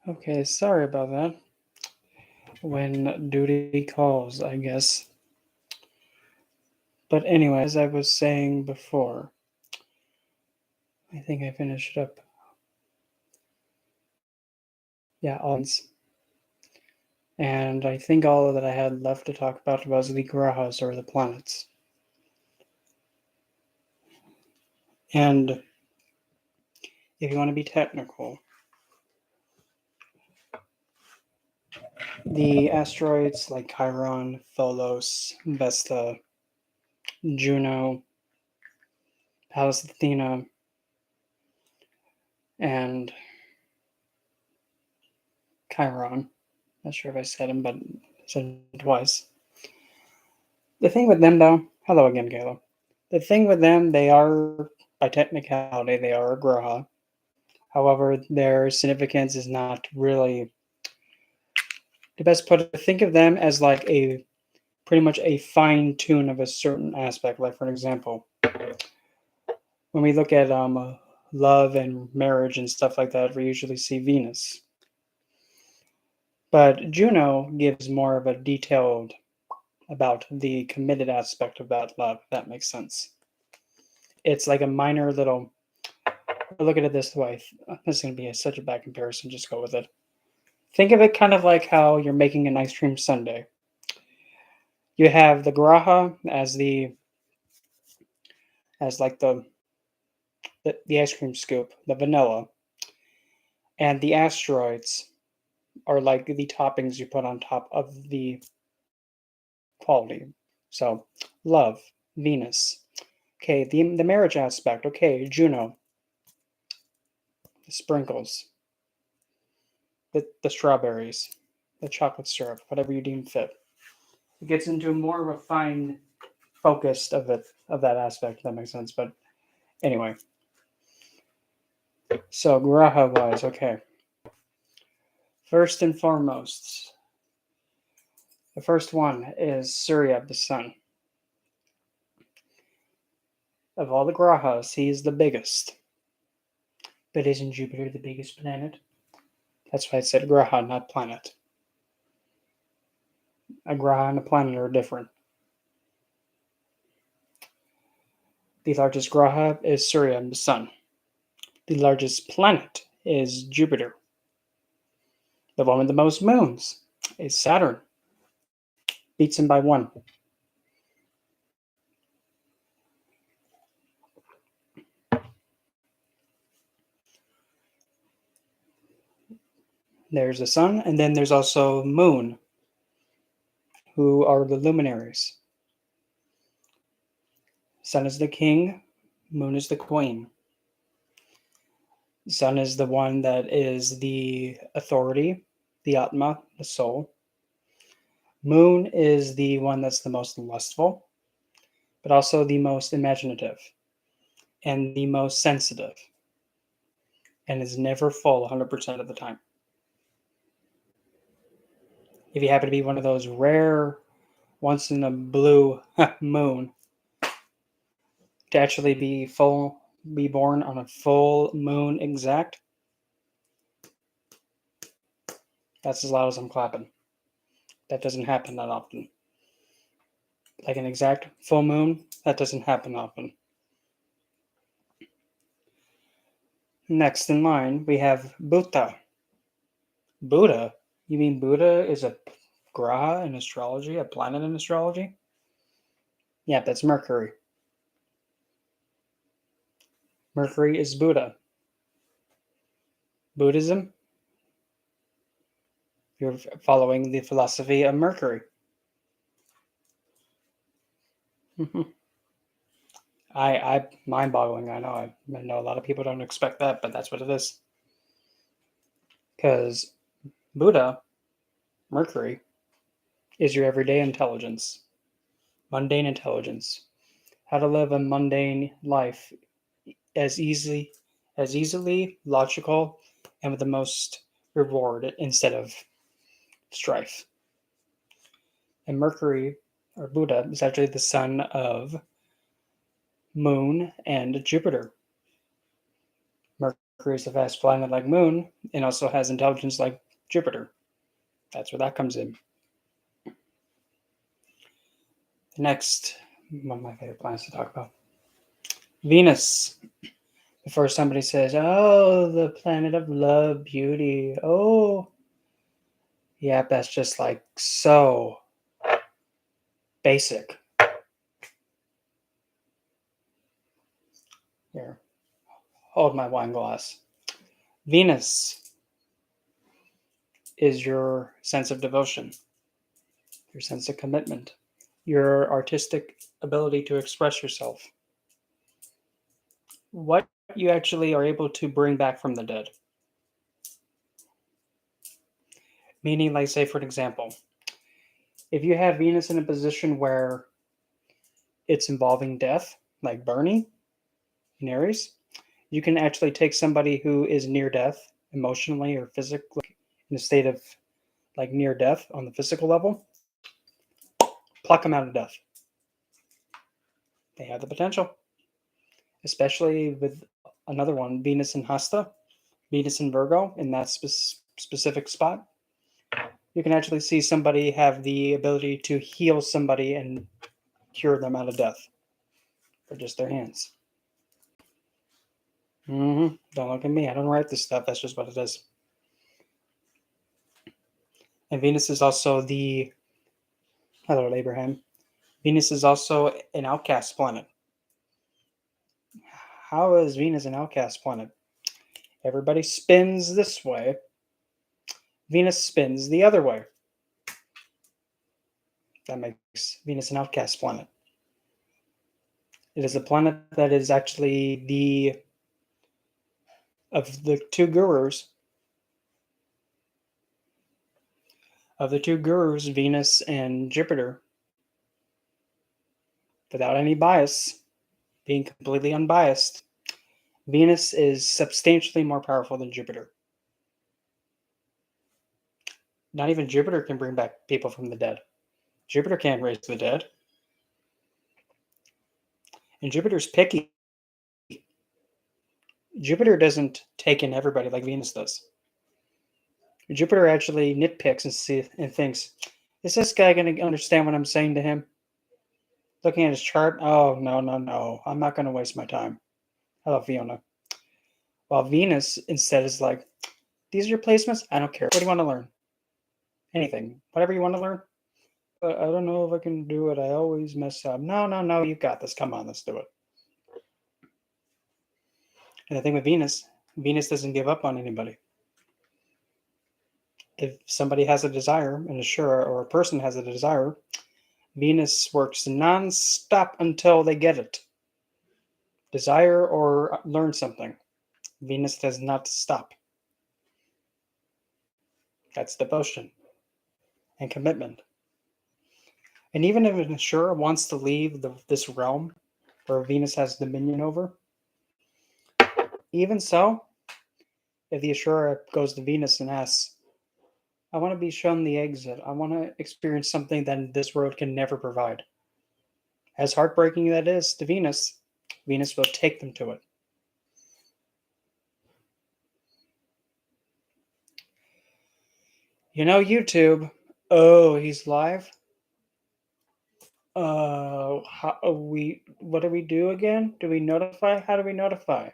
Okay, sorry about that. When duty calls, I guess. But anyway, as I was saying before, I think I finished up. Yeah, all and I think all that I had left to talk about was the grahas or the planets. And if you want to be technical, the asteroids like Chiron, Tholos, Vesta, Juno, Pallas Athena, and Chiron. Not sure if I said them, but I said it twice. The thing with them, though, hello again, Galo. The thing with them, they are, by technicality, they are a graha. However, their significance is not really the best put. Think of them as like a pretty much a fine tune of a certain aspect. Like for an example, when we look at love and marriage and stuff like that, we usually see Venus. But Juno gives more of a detailed about the committed aspect of that love, if that makes sense. It's like a minor little. Look at it this way. This is going to be such a bad comparison. Just go with it. Think of it kind of like how you're making an ice cream sundae. You have the graha as like the ice cream scoop, the vanilla, and the asteroids are like the toppings you put on top of the quality. So, love, Venus. Okay, the marriage aspect. Okay, Juno, the sprinkles, the strawberries, the chocolate syrup, whatever you deem fit. It gets into more of a fine focused of that aspect. If that makes sense. But anyway, so graha wise, okay. First and foremost, the first one is Surya, the sun. Of all the grahas, he is the biggest. But isn't Jupiter the biggest planet? That's why I said graha, not planet. A graha and a planet are different. The largest graha is Surya, the sun. The largest planet is Jupiter. The one with the most moons is Saturn. Beats him by one. There's the sun, and then there's also moon, who are the luminaries. Sun is the king, moon is the queen. Sun is the one that is the authority, the Atma, the soul. Moon is the one that's the most lustful, but also the most imaginative and the most sensitive, and is never full 100% of the time. If you happen to be one of those rare, once in a blue moon, to actually be born on a full moon exact, that's as loud as I'm clapping. That doesn't happen that often. Like an exact full moon, that doesn't happen often. Next in line, we have Buddha. Buddha? You mean Buddha is a graha in astrology, a planet in astrology? Yeah, that's Mercury. Mercury is Buddha. Buddhism, you're following the philosophy of Mercury. I mind-boggling. I know a lot of people don't expect that, but that's what it is. Because Buddha, Mercury, is your everyday intelligence, mundane intelligence, how to live a mundane life as easily logical, and with the most reward instead of strife. And Mercury, or Buddha, is actually the son of Moon and Jupiter. Mercury is a fast planet like Moon and also has intelligence like Jupiter. That's where that comes in. Next, one of my favorite planets to talk about, Venus. Before somebody says, "Oh, the planet of love, beauty," oh, yeah, that's just like so basic. Here, hold my wine glass. Venus is your sense of devotion, your sense of commitment, your artistic ability to express yourself, what you actually are able to bring back from the dead. Meaning, like, say, for an example, if you have Venus in a position where it's involving death, like Bernie in Aries, you can actually take somebody who is near death emotionally or physically in a state of like near death on the physical level, pluck them out of death. They have the potential, especially with another one, Venus in Hasta, Venus in Virgo, in that specific spot. You can actually see somebody have the ability to heal somebody and cure them out of death for just their hands. Don't look at me. I don't write this stuff. That's just what it is. And Venus is also the hello, Abraham. Venus is also an outcast planet. How is Venus an outcast planet? Everybody spins this way. Venus spins the other way. That makes Venus an outcast planet. It is a planet that is actually the of the two gurus. Of the two gurus, Venus and Jupiter, without any bias, being completely unbiased, Venus is substantially more powerful than Jupiter. Not even Jupiter can bring back people from the dead. Jupiter can't raise the dead. And Jupiter's picky. Jupiter doesn't take in everybody like Venus does. Jupiter actually nitpicks and thinks, is this guy going to understand what I'm saying to him? Looking at his chart, oh, no. I'm not going to waste my time. Hello, Fiona. While Venus instead is like, these are your placements? I don't care. What do you want to learn? Anything. Whatever you want to learn. But I don't know if I can do it. I always mess up. No. You got this. Come on, let's do it. And the thing with Venus doesn't give up on anybody. If somebody has a desire, and or a person has a desire, Venus works non-stop until they get it. Desire or learn something. Venus does not stop. That's devotion and commitment. And even if an Ashura wants to leave this realm where Venus has dominion over, even so, if the Ashura goes to Venus and asks, I want to be shown the exit. I want to experience something that this world can never provide. As heartbreaking that is to Venus, Venus will take them to it. You know, YouTube. Oh, he's live. What do we do again? Do we notify? How do we notify?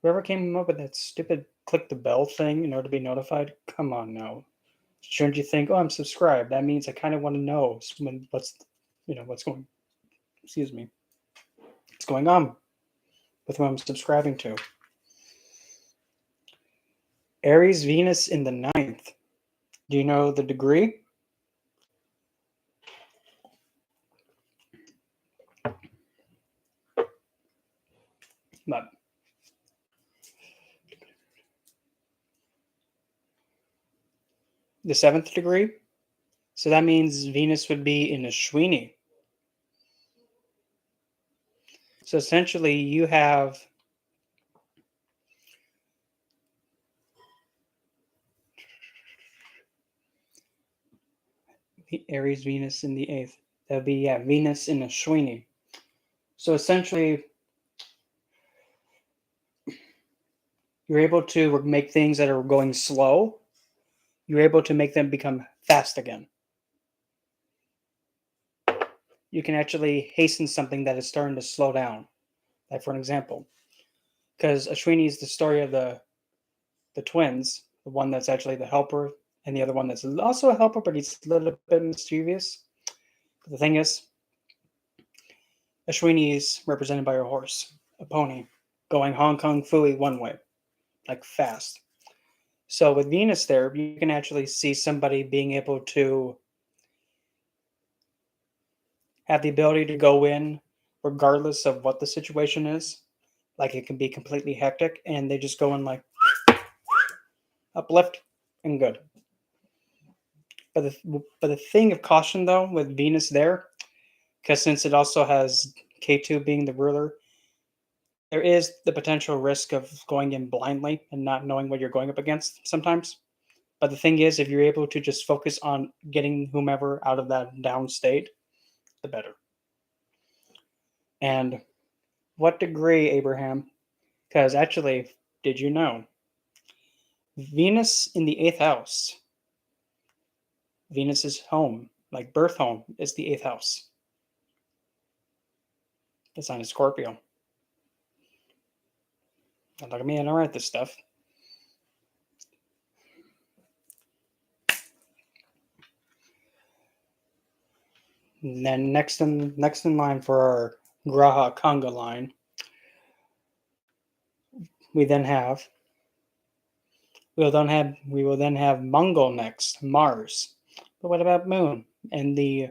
Whoever came up with that stupid click the bell thing in order to be notified, come on now. Shouldn't you think, oh, I'm subscribed? That means I kind of want to know what's going, excuse me, what's going on with what I'm subscribing to. Aries, Venus in the 9th. Do you know the degree? But the 7th degree. So that means Venus would be in Ashwini. So essentially, you have Aries, Venus in the 8th. That would be, Venus in Ashwini. So essentially, You're able to make things that are going slow, you're able to make them become fast again. You can actually hasten something that is starting to slow down. Like for an example, because Ashwini is the story of the twins, the one that's actually the helper, and the other one that's also a helper, but he's a little bit mischievous. But the thing is, Ashwini is represented by a horse, a pony, going Hong Kong Fooey one way, like fast. So with Venus there, you can actually see somebody being able to have the ability to go in regardless of what the situation is. Like it can be completely hectic, and they just go in like uplift and good. But the thing of caution though with Venus there, because since it also has K2 being the ruler, there is the potential risk of going in blindly and not knowing what you're going up against sometimes. But the thing is, if you're able to just focus on getting whomever out of that down state, the better. And what degree, Abraham? Because actually, did you know Venus in the eighth house? Venus's home, like birth home, is the eighth house. The sign is Scorpio. Don't look at me, I don't write this stuff. And then next in line for our Graha Kanga line, we will then have Mongol next, Mars. But what about Moon and the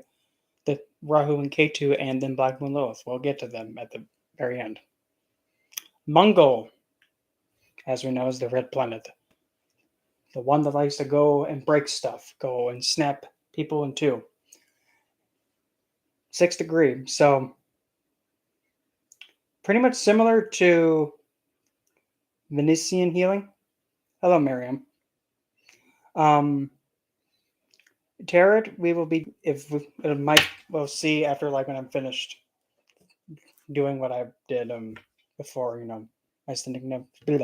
Rahu and Ketu and then Black Moon Lilith? We'll get to them at the very end. Mongol, as we know, is the red planet. The one that likes to go and break stuff, go and snap people in two. 6th degree. So pretty much similar to Venusian healing. Hello, Miriam. Tarot, we will be if we, it might we'll see after like when I'm finished doing what I did before my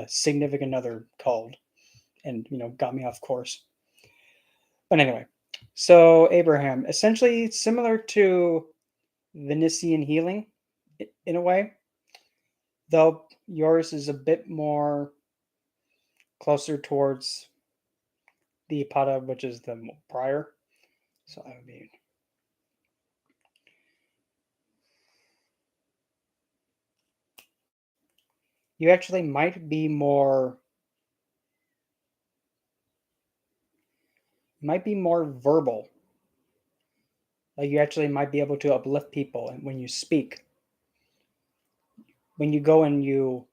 significant other called and got me off course. But anyway, so Abraham, essentially similar to Venusian healing in a way, though yours is a bit more closer towards the Pada, which is the prior. So I mean, you actually might be more verbal. Like you actually might be able to uplift people when you speak. When you go and you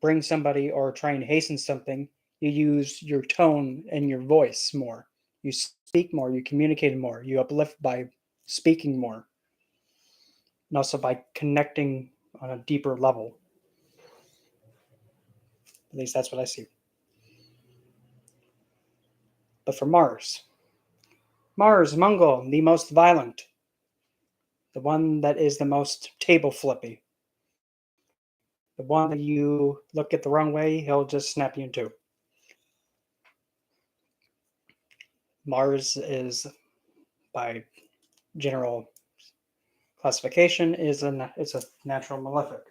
bring somebody or try and hasten something, you use your tone and your voice more. You speak more, you communicate more, you uplift by speaking more, and also by connecting on a deeper level. At least that's what I see. But for Mars, Mongol, the most violent, the one that is the most table flippy, the one that you look at the wrong way, he'll just snap you in two. Mars is, by general classification, it's a natural malefic.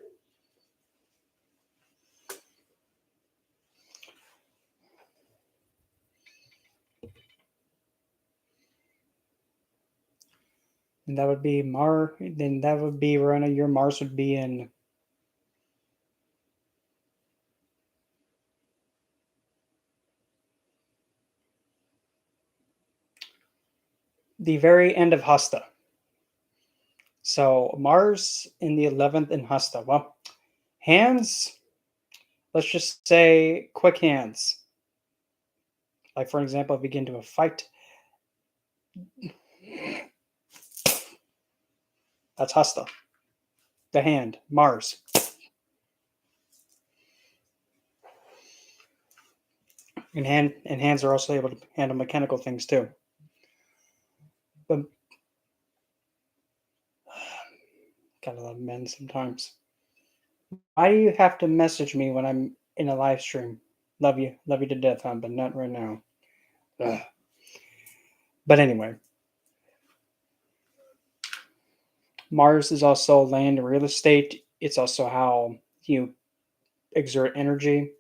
And that would be Then that would be Verona. Your Mars would be in the very end of Hasta. So Mars in the 11th in Hasta. Well, hands, let's just say quick hands. Like, for example, if we get into a fight, that's Hasta. The hand, Mars. And hands are also able to handle mechanical things too. But kind of love men sometimes. Why do you have to message me when I'm in a live stream. Love you to death, hon, but not right now. Ugh. But anyway, Mars is also land and real estate. It's also how you exert energy.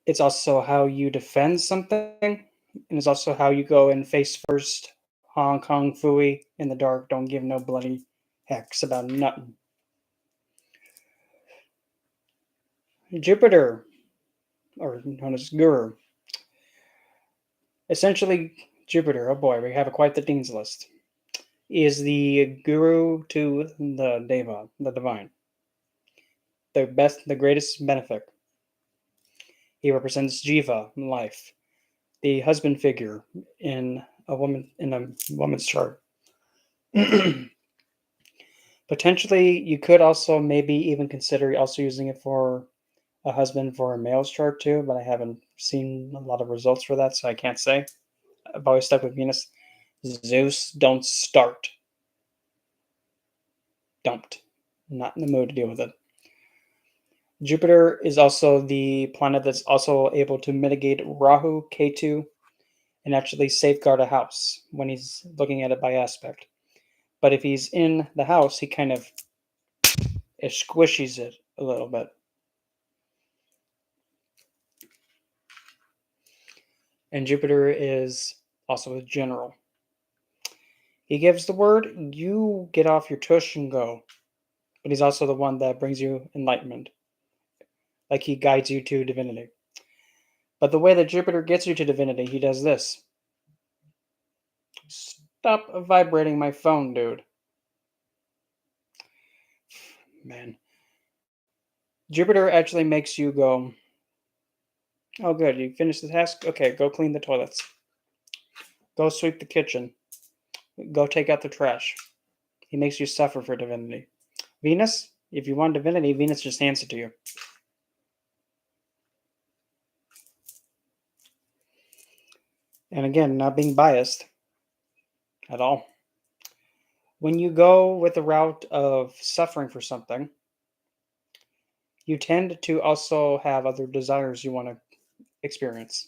It's also how you defend something, and it's also how you go and face first. Hong Kong Fooey in the dark. Don't give no bloody hex about nothing. Jupiter, or known as Guru. Essentially, Jupiter, oh boy, we have quite the Dean's list, is the guru to the Deva, the divine. The greatest benefic. He represents Jiva, life, the husband figure in a woman's chart. Potentially, you could also maybe even consider also using it for a husband for a male's chart too, but I haven't seen a lot of results for that, so I can't say. I've always stuck with Venus. Zeus, don't start. Don't. I'm not in the mood to deal with it. Jupiter is also the planet that's also able to mitigate Rahu, K2, and actually safeguard a house when he's looking at it by aspect. But if he's in the house, he kind of squishes it a little bit. And Jupiter is also a general. He gives the word, you get off your tush and go. But he's also the one that brings you enlightenment. Like he guides you to divinity. But the way that Jupiter gets you to divinity, he does this. Stop vibrating my phone, dude. Man. Jupiter actually makes you go, oh, good, you finished the task? Okay, go clean the toilets. Go sweep the kitchen. Go take out the trash. He makes you suffer for divinity. Venus, if you want divinity, Venus just hands it to you. And again, not being biased at all. When you go with the route of suffering for something, you tend to also have other desires you want to experience.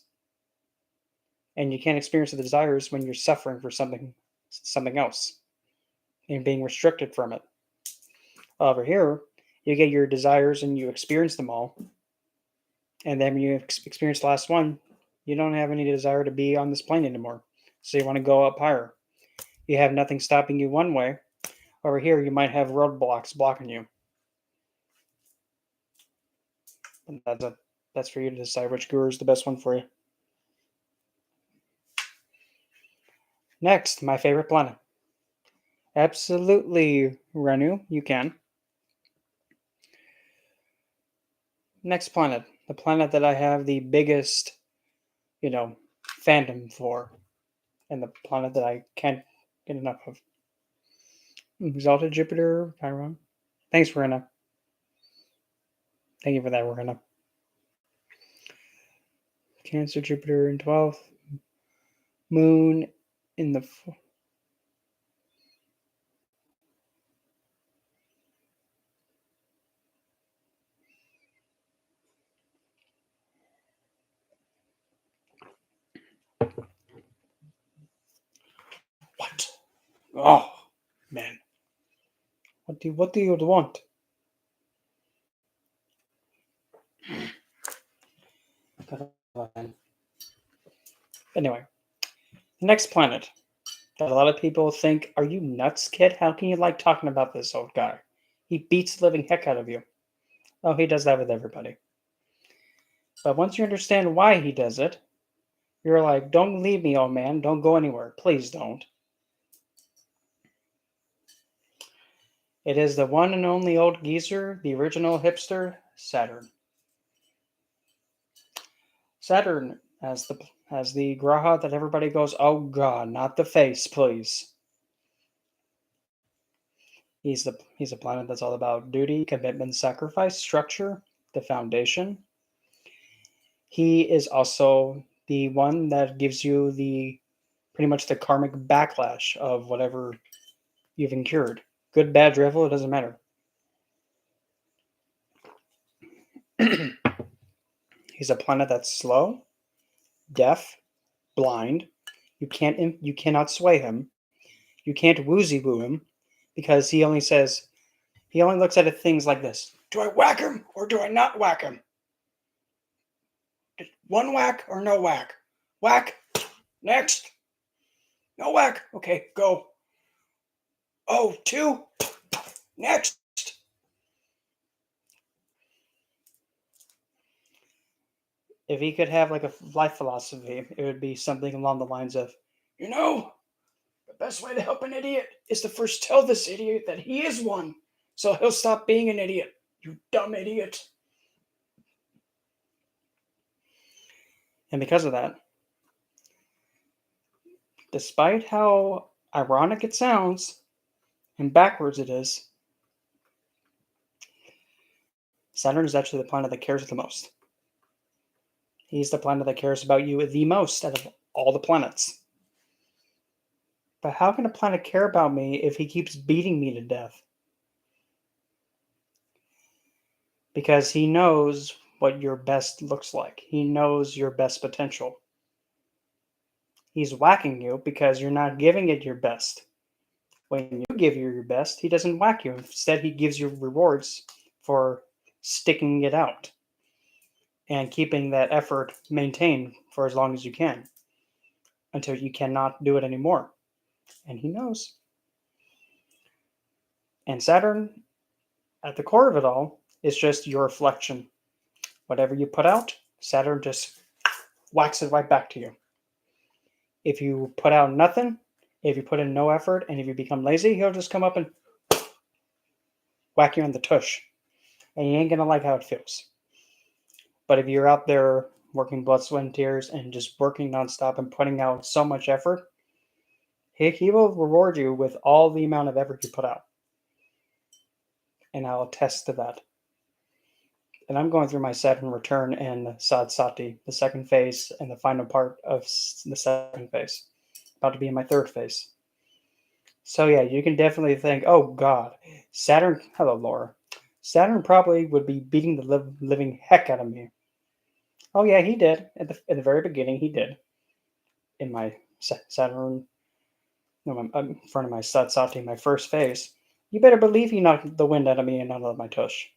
And you can't experience the desires when you're suffering for something else and being restricted from it. Over here, you get your desires and you experience them all. And then when you experience the last one, you don't have any desire to be on this plane anymore. So you want to go up higher. You have nothing stopping you one way. Over here, you might have roadblocks blocking you. And that's for you to decide which guru is the best one for you. Next, my favorite planet. Absolutely, Renu, you can. Next planet, the planet that I have the biggest, fandom for, and the planet that I can't get enough of. Exalted Jupiter, Chiron. Thanks, Rena. Thank you for that, Rena. Cancer, Jupiter in 12th. Moon in the. What? Oh, man. What do you want? Anyway, next planet that a lot of people think, are you nuts, kid? How can you like talking about this old guy? He beats the living heck out of you. Oh, he does that with everybody. But once you understand why he does it, you're like, don't leave me, old man. Don't go anywhere. Please don't. It is the one and only old geezer, the original hipster, Saturn. Saturn has the graha that everybody goes, oh god, not the face, please. He's a planet that's all about duty, commitment, sacrifice, structure, the foundation. He is also the one that gives you pretty much the karmic backlash of whatever you've incurred. Good, bad, dreadful, it doesn't matter. He's a planet that's slow, deaf, blind. You cannot sway him. You can't woozy woo him because he only looks at things like this. Do I whack him or do I not whack him? One whack or no whack? Whack. Next. No whack. Okay, go. Oh, two. Next. If he could have like a life philosophy, it would be something along the lines of, the best way to help an idiot is to first tell this idiot that he is one, so he'll stop being an idiot. You dumb idiot. And because of that, despite how ironic it sounds and backwards it is, Saturn is actually the planet that cares the most. He's the planet that cares about you the most out of all the planets. But how can a planet care about me if he keeps beating me to death? Because he knows what your best looks like. He knows your best potential. He's whacking you because you're not giving it your best. When you give your best, he doesn't whack you. Instead, he gives you rewards for sticking it out and keeping that effort maintained for as long as you can until you cannot do it anymore. And he knows. And Saturn, at the core of it all, is just your reflection. Whatever you put out, Saturn just whacks it right back to you. If you put out nothing, if you put in no effort, and if you become lazy, he'll just come up and whack you on the tush. And you ain't going to like how it feels. But if you're out there working blood, sweat, and tears and just working nonstop and putting out so much effort, he will reward you with all the amount of effort you put out. And I'll attest to that. And I'm going through my Saturn return in Sad Sati, the second phase, and the final part of the second phase. About to be in my third phase. So yeah, you can definitely think, oh God, Saturn, hello Laura. Saturn probably would be beating the living heck out of me. Oh yeah, he did. At the very beginning, he did. In my Saturn, in front of my Sad Sati, my first phase. You better believe he knocked the wind out of me and out of my tush.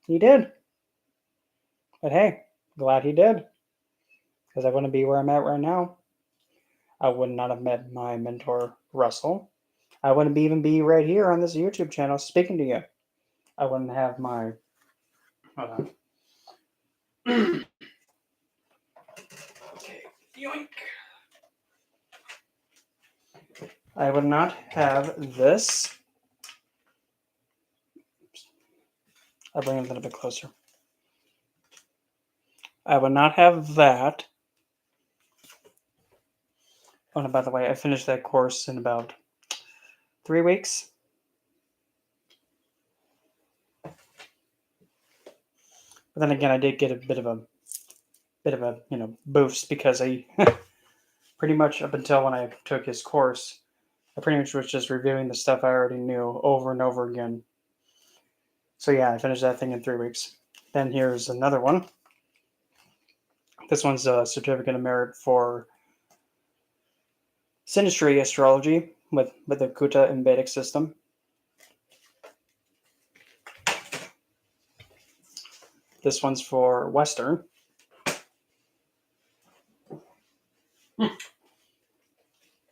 He did. But hey, glad he did. Because I wouldn't be where I'm at right now. I would not have met my mentor, Russell. I wouldn't even be right here on this YouTube channel speaking to you. I wouldn't have my... Hold on. Okay, yoink. I would not have this. I'll bring it a little bit closer. I would not have that. Oh, and by the way, I finished that course in about 3 weeks. But then again, I did get a bit of a boost because I pretty much up until when I took his course, I pretty much was just reviewing the stuff I already knew over and over again. So yeah, I finished that thing in 3 weeks. Then here's another one. This one's a certificate of merit for Sinistry Astrology with the Kuta and Vedic system. This one's for Western.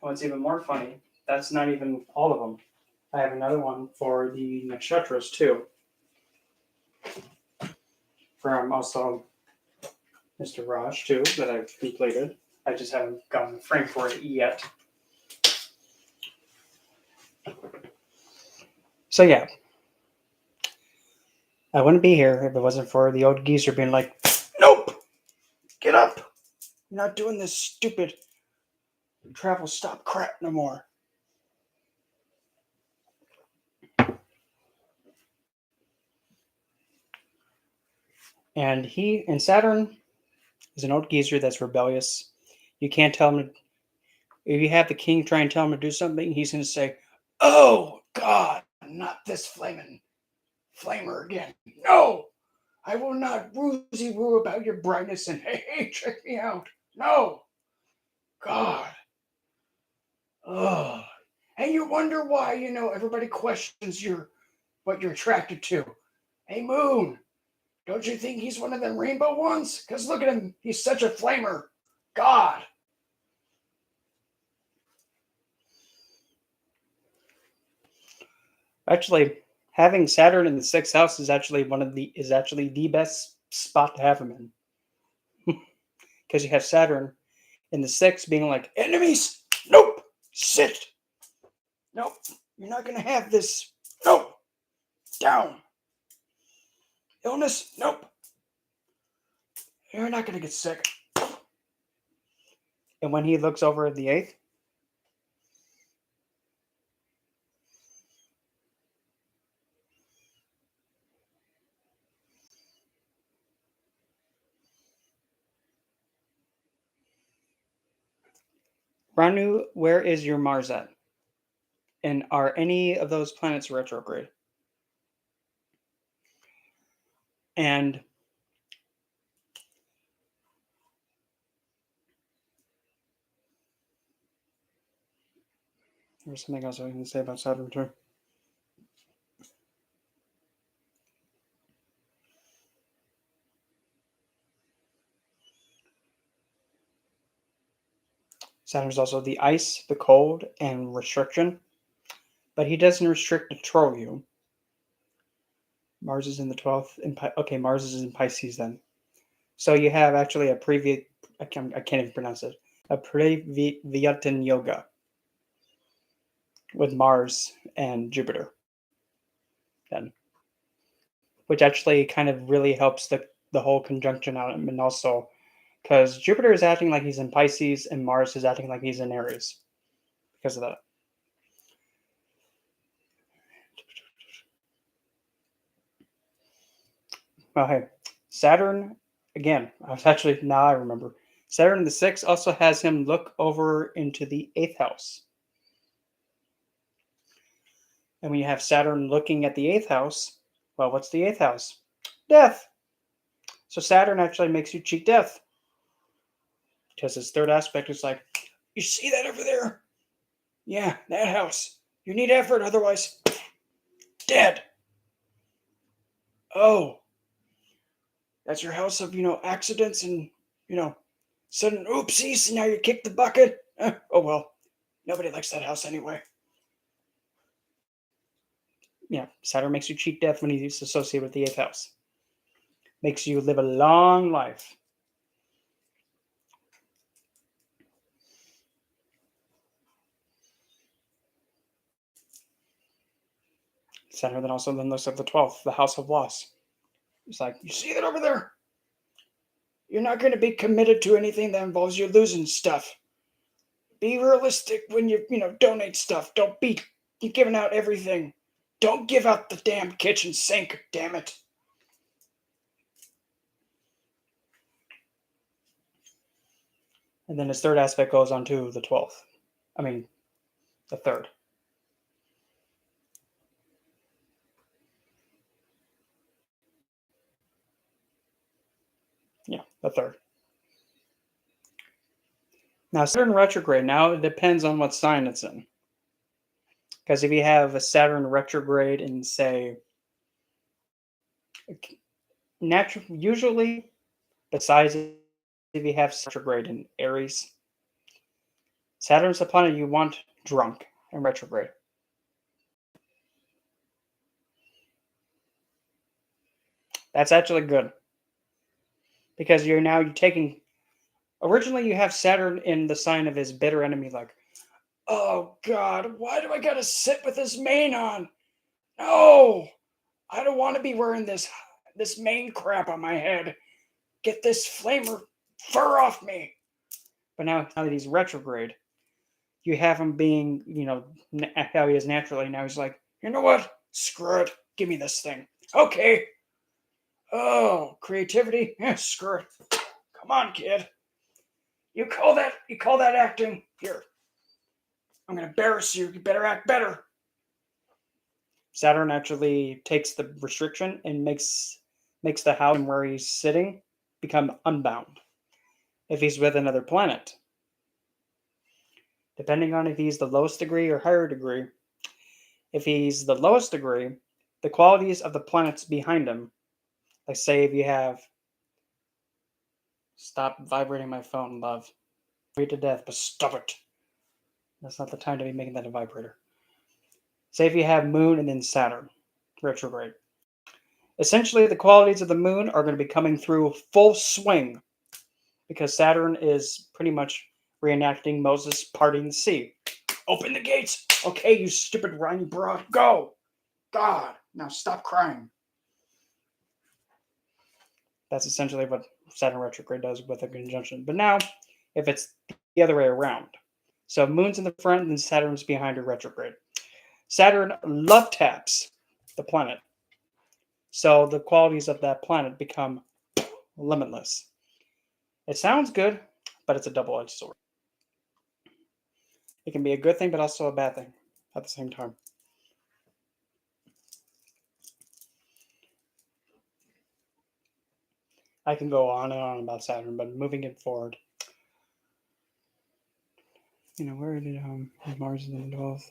What's even more funny, that's not even all of them. I have another one for the nakshatras too. From also Mr. Raj too, that I've completed. I just haven't gotten the frame for it yet. So yeah. I wouldn't be here if it wasn't for the old geezer being like, nope! Get up! You're not doing this stupid travel stop crap no more. And Saturn is an old geezer that's rebellious. You can't tell him, if you have the king try and tell him to do something, he's going to say, oh, God, not this flamer again. No! I will not woozy-woo about your brightness and hey, check me out. No. God. Ugh. And you wonder why, everybody questions what you're attracted to. Hey, Moon, don't you think he's one of them rainbow ones? Because look at him. He's such a flamer. God. Actually, having Saturn in the sixth house is actually the best spot to have him in. Because you have Saturn in the sixth being like, enemies, nope, sit. Nope, you're not gonna have this. Nope, down. Illness, nope. You're not gonna get sick. And when he looks over at the eighth, Ranu, where is your Mars at? And are any of those planets retrograde? And there's something else I can say about Saturn too. Saturn's also the ice, the cold, and restriction. But he doesn't restrict to control you. Mars is in the 12th. Okay, Mars is in Pisces then. So you have actually a previous, I can't even pronounce it, a Prevyatan Yoga with Mars and Jupiter then, which actually kind of really helps the whole conjunction out, and also because Jupiter is acting like he's in Pisces and Mars is acting like he's in Aries because of that. Well, hey, Saturn, again, now I remember. Saturn in the sixth also has him look over into the eighth house. And when you have Saturn looking at the eighth house, well, what's the eighth house? Death. So Saturn actually makes you cheat death. Because his third aspect is like, you see that over there? Yeah, that house. You need effort, otherwise, dead. Oh, that's your house of, accidents and, sudden oopsies, and now you kick the bucket? Oh, well, nobody likes that house anyway. Yeah, Saturn makes you cheat death when he's associated with the eighth house. Makes you live a long life. Saturn then looks at the 12th, the house of loss. It's like, you see that over there? You're not going to be committed to anything that involves you losing stuff. Be realistic when you donate stuff. Don't be giving out everything. Don't give out the damn kitchen sink, damn it. And then his third aspect goes on to the 12th. I mean, the third. Yeah, the third. Now, Saturn retrograde, now it depends on what sign it's in. Because if you have a Saturn retrograde in, say, usually, besides if you have retrograde in Aries, Saturn's the planet you want drunk and retrograde. That's actually good. Because you're taking. Originally, you have Saturn in the sign of his bitter enemy, like, oh God, why do I gotta sit with this mane on? No, I don't want to be wearing this mane crap on my head. Get this flamer fur off me. But now that he's retrograde, you have him being, how he is naturally. Now he's like, you know what? Screw it. Give me this thing. Okay. Oh, creativity? Yeah, screw it. Come on, kid. You call that acting? Here. I'm gonna embarrass you. You better act better. Saturn actually takes the restriction and makes makes the house where he's sitting become unbound. If he's with another planet, depending on if he's the lowest degree or higher degree, if he's the lowest degree, the qualities of the planets behind him, like say if you have, stop vibrating my phone, love. Afraid to death, but stop it. That's not the time to be making that a vibrator. Say if you have Moon and then Saturn retrograde. Essentially, the qualities of the Moon are going to be coming through full swing because Saturn is pretty much reenacting Moses parting the sea. Open the gates! Okay, you stupid whiny broad, go! God, now stop crying. That's essentially what Saturn retrograde does with a conjunction. But now, if it's the other way around, so Moon's in the front and Saturn's behind her retrograde. Saturn love taps the planet. So the qualities of that planet become limitless. It sounds good, but it's a double-edged sword. It can be a good thing, but also a bad thing at the same time. I can go on and on about Saturn, but moving it forward. Where did Mars in the 12th?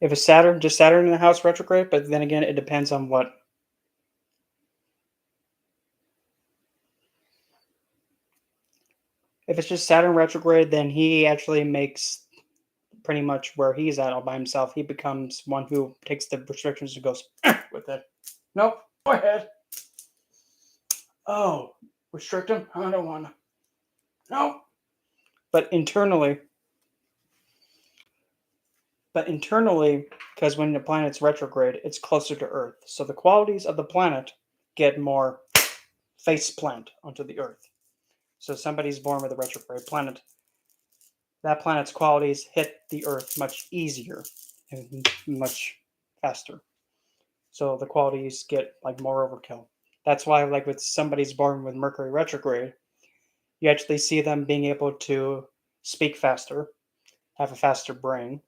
If it's Saturn, just Saturn in the house retrograde, but then again, it depends on what. If it's just Saturn retrograde, then he actually makes pretty much where he's at all by himself. He becomes one who takes the restrictions and goes with it. Nope, go ahead. Oh, restrict him? I don't want to. No. But internally, because when the planet's retrograde, it's closer to Earth. So the qualities of the planet get more face plant onto the Earth. So somebody's born with a retrograde planet. That planet's qualities hit the Earth much easier and much faster. So the qualities get like more overkill. That's why, like with somebody's born with Mercury retrograde, you actually see them being able to speak faster, have a faster brain.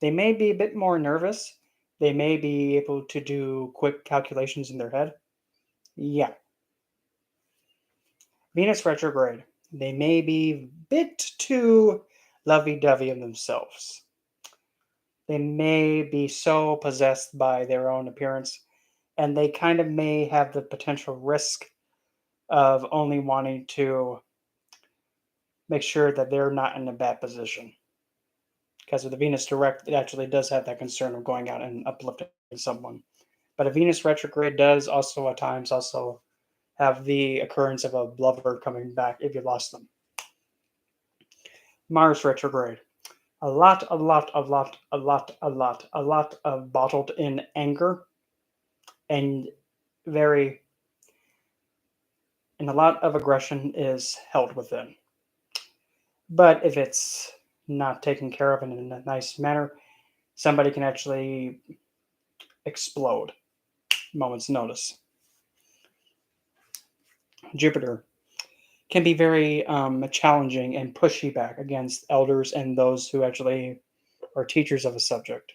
They may be a bit more nervous. They may be able to do quick calculations in their head. Yeah. Venus retrograde. They may be a bit too lovey-dovey in themselves. They may be so possessed by their own appearance, and they kind of may have the potential risk of only wanting to make sure that they're not in a bad position. Because with the Venus direct, it actually does have that concern of going out and uplifting someone. But a Venus retrograde does also at times also have the occurrence of a lover coming back if you lost them. Mars retrograde. A lot of bottled in anger and a lot of aggression is held within. But if it's not taken care of in a nice manner, somebody can actually explode moment's notice. Jupiter can be very challenging and pushy back against elders and those who actually are teachers of a subject,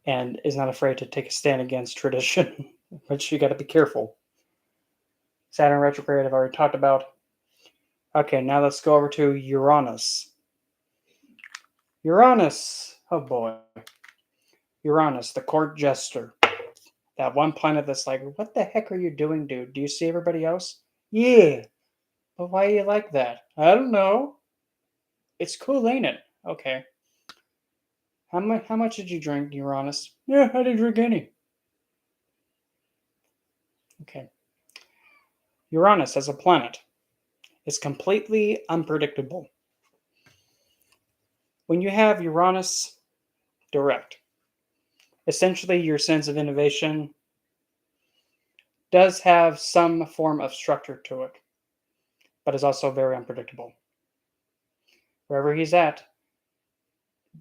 and is not afraid to take a stand against tradition, which you got to be careful. Saturn retrograde, I've already talked about. Okay, now let's go over to Uranus. Uranus, oh boy. Uranus, the court jester. That one planet that's like, what the heck are you doing, dude? Do you see everybody else? Yeah. But why are you like that? I don't know. It's cool, ain't it? Okay. How much did you drink, Uranus? Yeah, I didn't drink any. Okay. Uranus as a planet is completely unpredictable. When you have Uranus direct, essentially your sense of innovation does have some form of structure to it, but is also very unpredictable. Wherever he's at,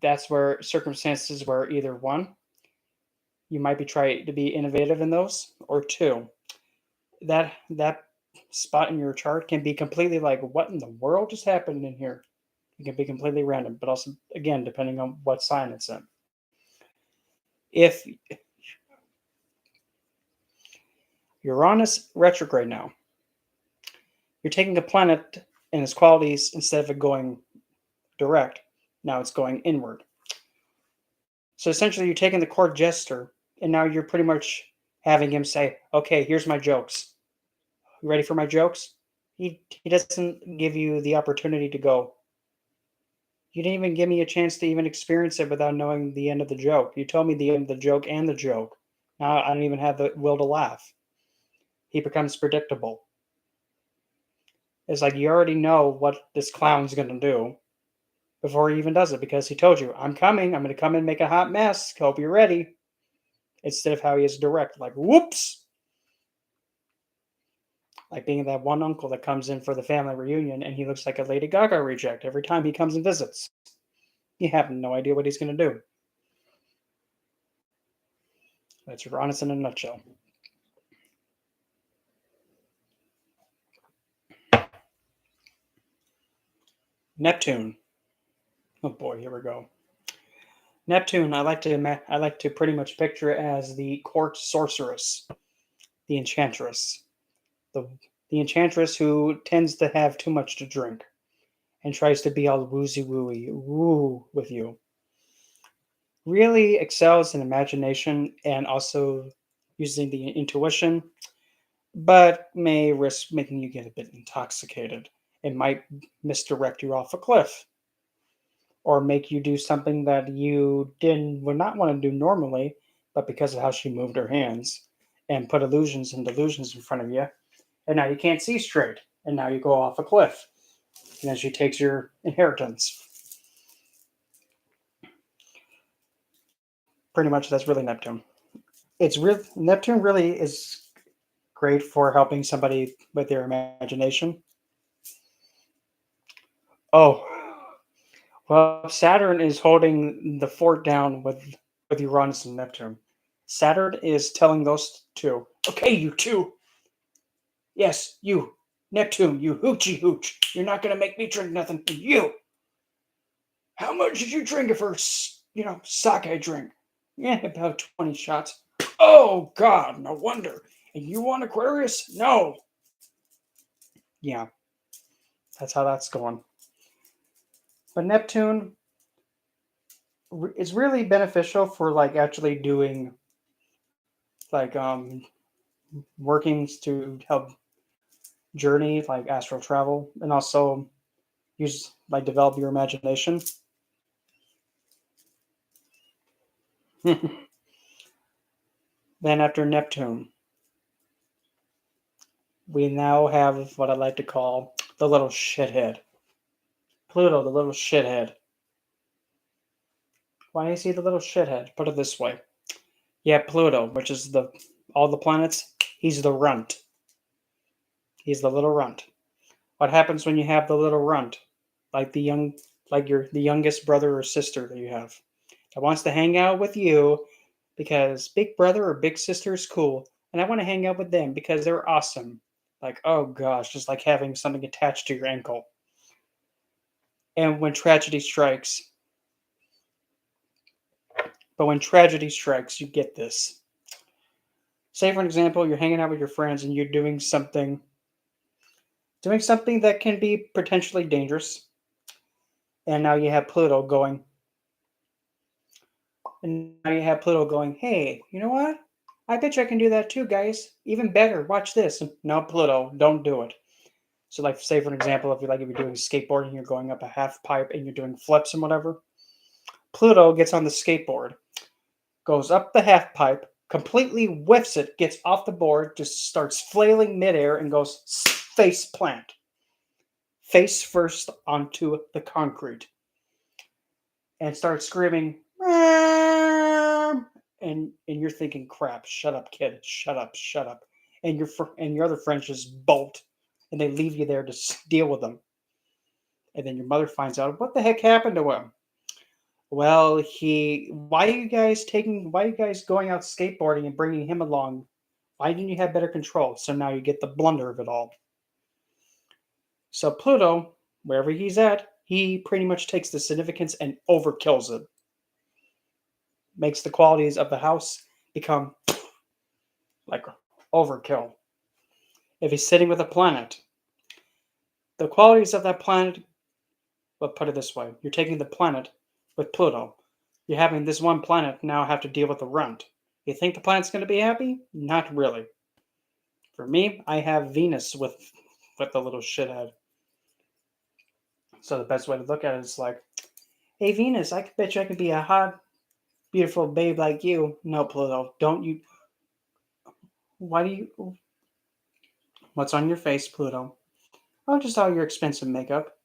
that's where circumstances where either one, you might be trying to be innovative in those, or two, that spot in your chart can be completely like, what in the world just happened in here? It can be completely random, but also, again, depending on what sign it's in. If Uranus retrograde now. You're taking a planet and its qualities instead of it going direct. Now it's going inward. So essentially, you're taking the court jester, and now you're pretty much having him say, "Okay, here's my jokes. You ready for my jokes?" He doesn't give you the opportunity to go. You didn't even give me a chance to even experience it without knowing the end of the joke. You told me the end of the joke and the joke. Now I don't even have the will to laugh. He becomes predictable. It's like you already know what this clown's going to do before he even does it because he told you, "I'm coming. I'm going to come and make a hot mess. Hope you're ready." Instead of how he is direct, like, whoops. Like being that one uncle that comes in for the family reunion and he looks like a Lady Gaga reject every time he comes and visits. You have no idea what he's going to do. That's Uranus in a nutshell. Neptune. Oh boy, here we go. Neptune. I like to pretty much picture it as the court sorceress, the enchantress, the the enchantress who tends to have too much to drink and tries to be all woozy wooey woo with you. Really excels in imagination and also using the intuition, but may risk making you get a bit intoxicated. It might misdirect you off a cliff or make you do something that you didn't would not want to do normally, but because of how she moved her hands and put illusions and delusions in front of you, and now you can't see straight, and now you go off a cliff, and then she takes your inheritance. Pretty much, that's really Neptune. It's real. Neptune really is great for helping somebody with their imagination. Oh, well, Saturn is holding the fort down with Uranus and Neptune. Saturn is telling those two, okay, you two, yes, you, Neptune, you hoochie hooch, you're not gonna make me drink nothing. You, how much did you drink of her, sake drink? Yeah, about 20 shots. Oh God, no wonder. And you want Aquarius? No. Yeah, that's how that's going. But Neptune is really beneficial for like actually doing like workings to help journey like astral travel and also use like develop your imagination. Then after Neptune, we now have what I like to call the little shithead. Pluto, the little shithead. Why is he the little shithead? Put it this way. Yeah, Pluto, which is the all the planets, he's the runt. He's the little runt. What happens when you have the little runt? Like the youngest brother or sister that you have that wants to hang out with you because big brother or big sister is cool, and I want to hang out with them because they're awesome. Like, oh gosh, just like having something attached to your ankle. And when tragedy strikes, but when tragedy strikes, you get this. Say, for an example, you're hanging out with your friends and you're doing something that can be potentially dangerous, and now you have Pluto going, hey, you know what? I bet you I can do that too, guys. Even better. Watch this. No, Pluto, don't do it. So, like, say for an example, if you're doing skateboarding, you're going up a half pipe and you're doing flips and whatever. Pluto gets on the skateboard, goes up the half pipe, completely whiffs it, gets off the board, just starts flailing midair, and goes face plant, face first onto the concrete, and starts screaming, "Meow," and you're thinking, "Crap! Shut up, kid! Shut up! Shut up!" And your other friends just bolt, and they leave you there to deal with them. And then your mother finds out what the heck happened to him. Well, why are you guys going out skateboarding and bringing him along? Why didn't you have better control? So now you get the blunder of it all. So Pluto, wherever he's at, he pretty much takes the significance and overkills it. Makes the qualities of the house become like overkill. If he's sitting with a planet, the qualities of that planet, but put it this way, you're taking the planet with Pluto. You're having this one planet now have to deal with the runt. You think the planet's going to be happy? Not really. For me, I have Venus with the little shithead. So the best way to look at it is like, hey Venus, I bet you I could be a hot, beautiful babe like you. No, Pluto, don't you? Why do you? What's on your face, Pluto? Oh, just all your expensive makeup.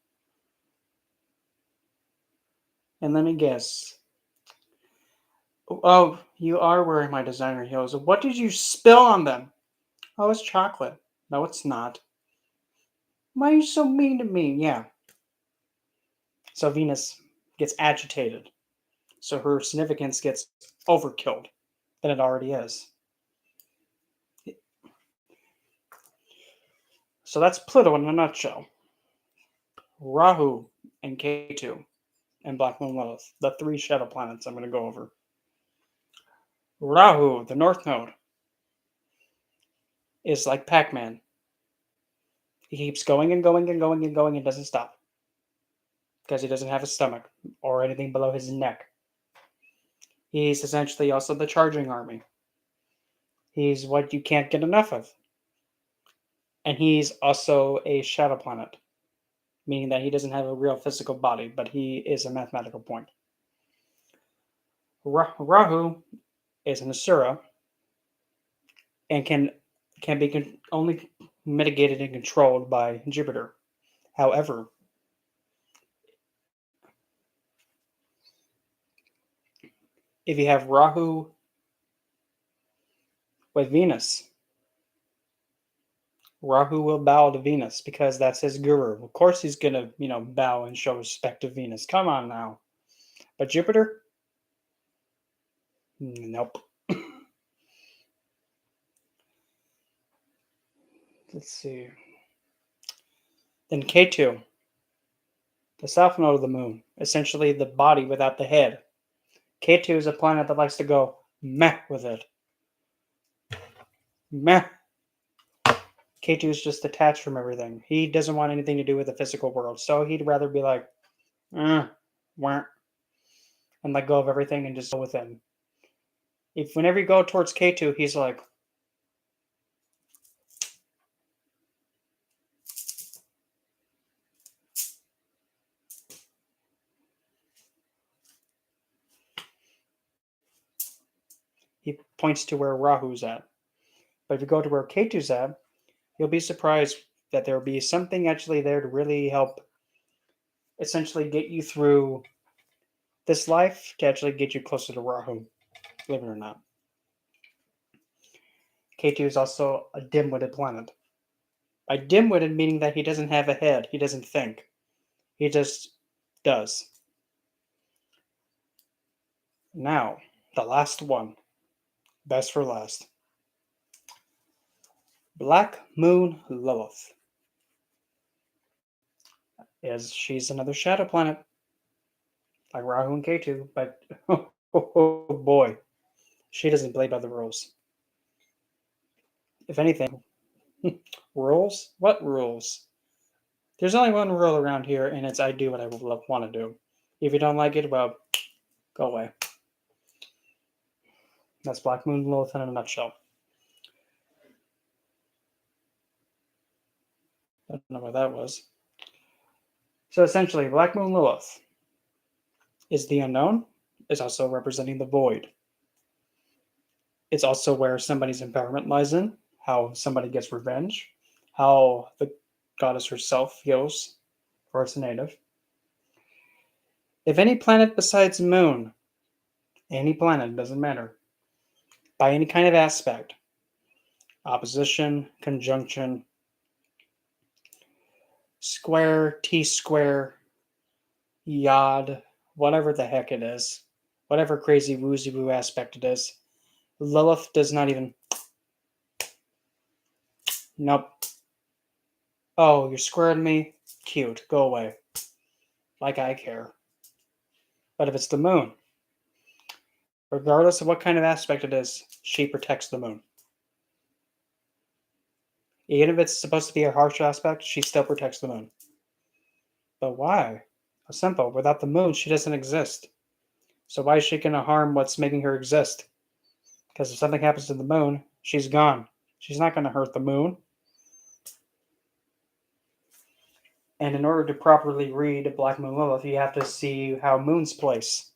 And let me guess. Oh, you are wearing my designer heels. What did you spill on them? Oh, it's chocolate. No, it's not. Why are you so mean to me? Yeah. So Venus gets agitated. So her significance gets overkilled than it already is. So that's Pluto in a nutshell. Rahu and K2 and Black Moon Lilith, the three shadow planets I'm going to go over. Rahu, the North Node, is like Pac Man. He keeps going and going and going and going and doesn't stop because he doesn't have a stomach or anything below his neck. He's essentially also the charging army. He's what you can't get enough of. And he's also a shadow planet, meaning that he doesn't have a real physical body, but he is a mathematical point. Rahu is an Asura and can be only mitigated and controlled by Jupiter. However, if you have Rahu with Venus, Rahu will bow to Venus because that's his guru. Of course, he's gonna, bow and show respect to Venus. Come on now. But Jupiter, nope. Let's see. Then K2, the south node of the moon, essentially the body without the head. K2 is a planet that likes to go meh with it. Meh. K2 is just detached from everything. He doesn't want anything to do with the physical world, so he'd rather be like, wah, and let go of everything and just go within. If whenever you go towards K2, he's like, he points to where Rahu's at. But if you go to where K2's at, you'll be surprised that there will be something actually there to really help essentially get you through this life to actually get you closer to Rahu, believe it or not. K2 is also a dim-witted planet. By dim-witted meaning that he doesn't have a head, he doesn't think. He just does. Now, the last one. Best for last. Black Moon Lilith. She's another shadow planet, like Rahu and K2, but oh boy, she doesn't play by the rules. If anything, rules? What rules? There's only one rule around here, and it's I do what I want to do. If you don't like it, well, go away. That's Black Moon Lilith in a nutshell. I don't know what that was. So essentially, Black Moon Lilith is the unknown, is also representing the void. It's also where somebody's empowerment lies in, how somebody gets revenge, how the goddess herself feels for its native. If any planet besides Moon, any planet, doesn't matter, by any kind of aspect, opposition, conjunction, square, T-square, yod, whatever the heck it is, whatever crazy woozy woo aspect it is, Lilith does not even. Nope. Oh, you're squaring me? Cute. Go away. Like I care. But if it's the moon, regardless of what kind of aspect it is, she protects the moon. Even if it's supposed to be a harsh aspect, she still protects the moon. But why? Simple. Without the moon, she doesn't exist. So why is she going to harm what's making her exist? Because if something happens to the moon, she's gone. She's not going to hurt the moon. And in order to properly read a Black Moon Lilith, you have to see how moons place.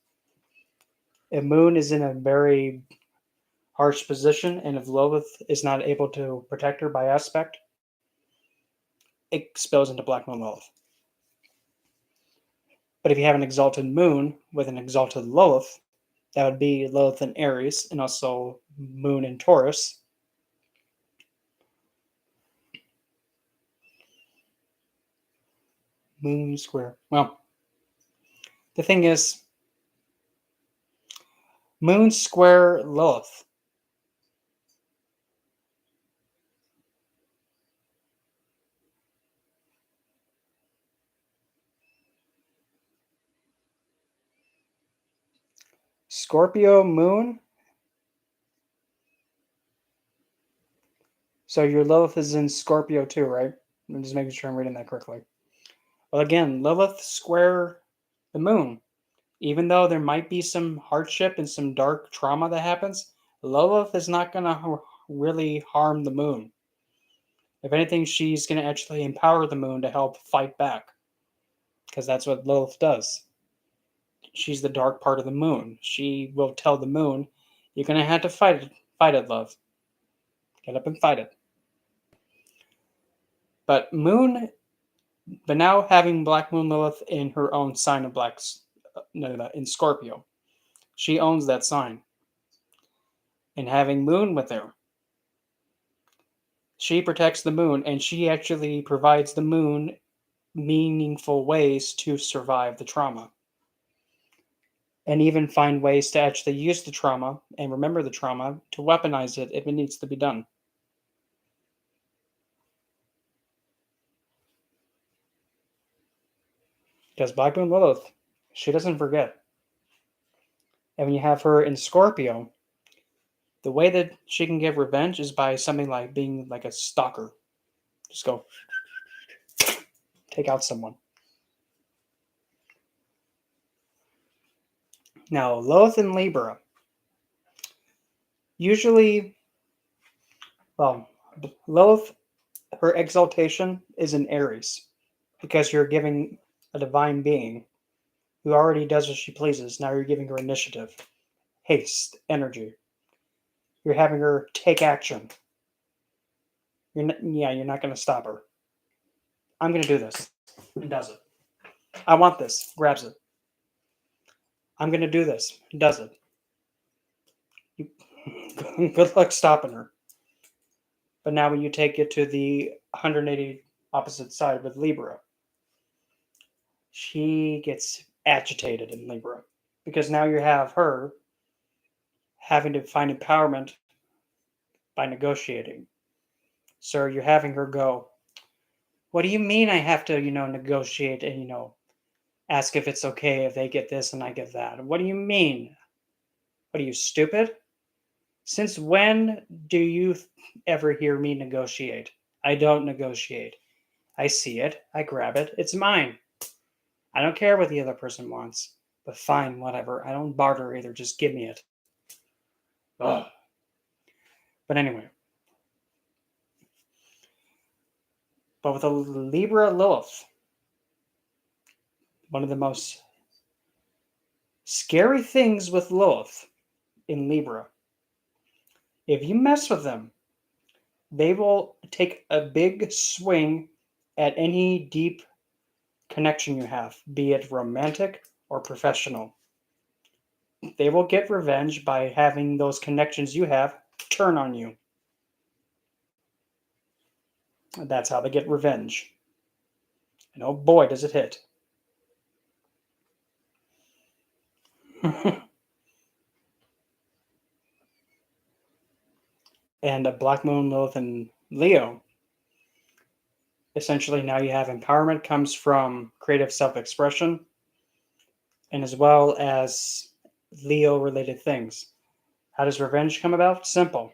If moon is in a very harsh position, and if Lilith is not able to protect her by aspect, it spills into Black Moon Lilith. But if you have an exalted moon with an exalted Lilith, that would be Lilith in Aries and also moon in Taurus. Moon square. Well, the thing is, moon square Lilith. Scorpio moon. So your Lilith is in Scorpio too, right? I'm just making sure I'm reading that correctly. Well, again, Lilith square the moon. Even though there might be some hardship and some dark trauma that happens, Lilith is not going to really harm the moon. If anything, she's going to actually empower the moon to help fight back. Because that's what Lilith does. She's the dark part of the moon. She will tell the moon, you're going to have to fight it, love. Get up and fight it. But now having Black Moon Lilith in her own sign of in Scorpio, she owns that sign. And having Moon with her, she protects the moon, and she actually provides the moon meaningful ways to survive the trauma. And even find ways to actually use the trauma and remember the trauma to weaponize it if it needs to be done. Because Black Moon Lilith, she doesn't forget. And when you have her in Scorpio, the way that she can give revenge is by something like being like a stalker. Just go take out someone. Now, Lilith in Libra. Usually, well, Lilith, her exaltation is in Aries because you're giving a divine being who already does what she pleases. Now you're giving her initiative, haste, energy. You're having her take action. You're not going to stop her. I'm going to do this, and does it. I want this, grabs it. I'm going to do this, does it. Good luck stopping her. But now when you take it to the 180 opposite side with Libra, she gets agitated in Libra because now you have her having to find empowerment by negotiating. So you're having her go, what do you mean I have to, negotiate and, ask if it's okay if they get this and I get that? What do you mean? What are you, stupid? Since when do you ever hear me negotiate? I don't negotiate. I see it. I grab it. It's mine. I don't care what the other person wants. But fine, whatever. I don't barter either. Just give me it. Ugh. But anyway. But with a Libra Lilith, one of the most scary things with Lilith in Libra, if you mess with them, they will take a big swing at any deep connection you have, be it romantic or professional. They will get revenge by having those connections you have turn on you. That's how they get revenge. And oh boy, does it hit. And a Black Moon Lilith in Leo, essentially now you have empowerment comes from creative self-expression and as well as Leo related things. How does revenge come about? Simple.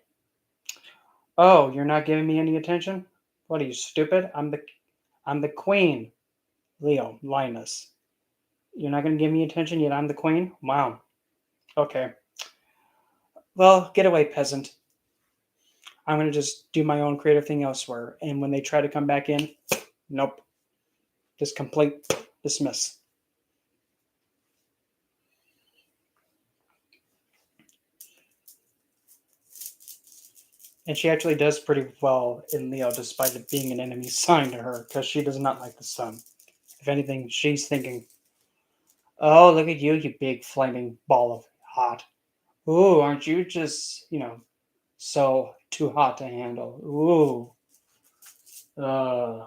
Oh, you're not giving me any attention? What are you, stupid? I'm the queen. Leo, Linus. You're not gonna give me attention yet. I'm the queen? Wow. Okay. Well, get away, peasant. I'm gonna just do my own creative thing elsewhere. And when they try to come back in, nope. Just complete dismiss. And she actually does pretty well in Leo, despite it being an enemy sign to her, because she does not like the sun. If anything, she's thinking, oh, look at you, you big flaming ball of hot. Ooh, aren't you just, so too hot to handle? Ooh. Uh,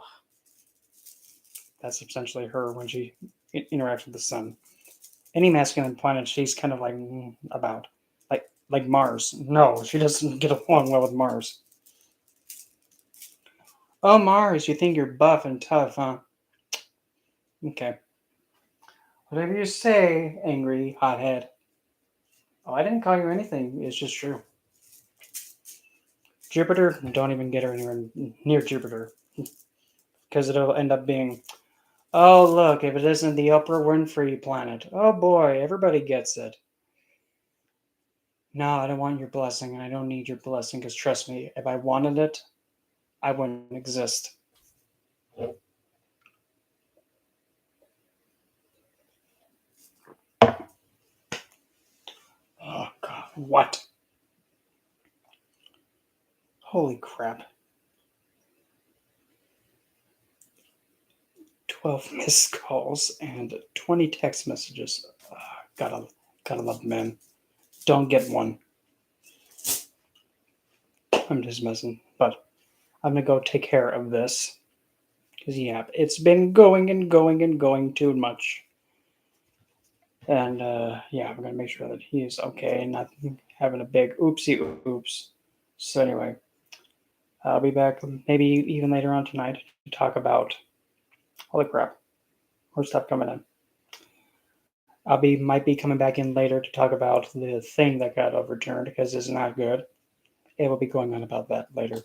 that's essentially her when she interacts with the sun. Any masculine planet, she's kind of like about. Like Mars. No, she doesn't get along well with Mars. Oh, Mars, you think you're buff and tough, huh? Okay. Whatever you say, angry hothead. Oh, I didn't call you anything. It's just true. Jupiter, don't even get her anywhere near Jupiter. Because it'll end up being, oh, look, if it isn't the Oprah Winfrey planet. Oh, boy, everybody gets it. No, I don't want your blessing, and I don't need your blessing, because trust me, if I wanted it, I wouldn't exist. Oh, God. What? Holy crap. 12 missed calls and 20 text messages. Gotta love men. Don't get one. I'm just messing. But I'm gonna go take care of this. Because, yeah, it's been going and going and going too much. And, yeah, I'm gonna make sure that he's okay and not having a big oopsie oops. So, anyway, I'll be back maybe even later on tonight to talk about. Holy crap. More stuff coming in. Might be coming back in later to talk about the thing that got overturned because it's not good. It will be going on about that later.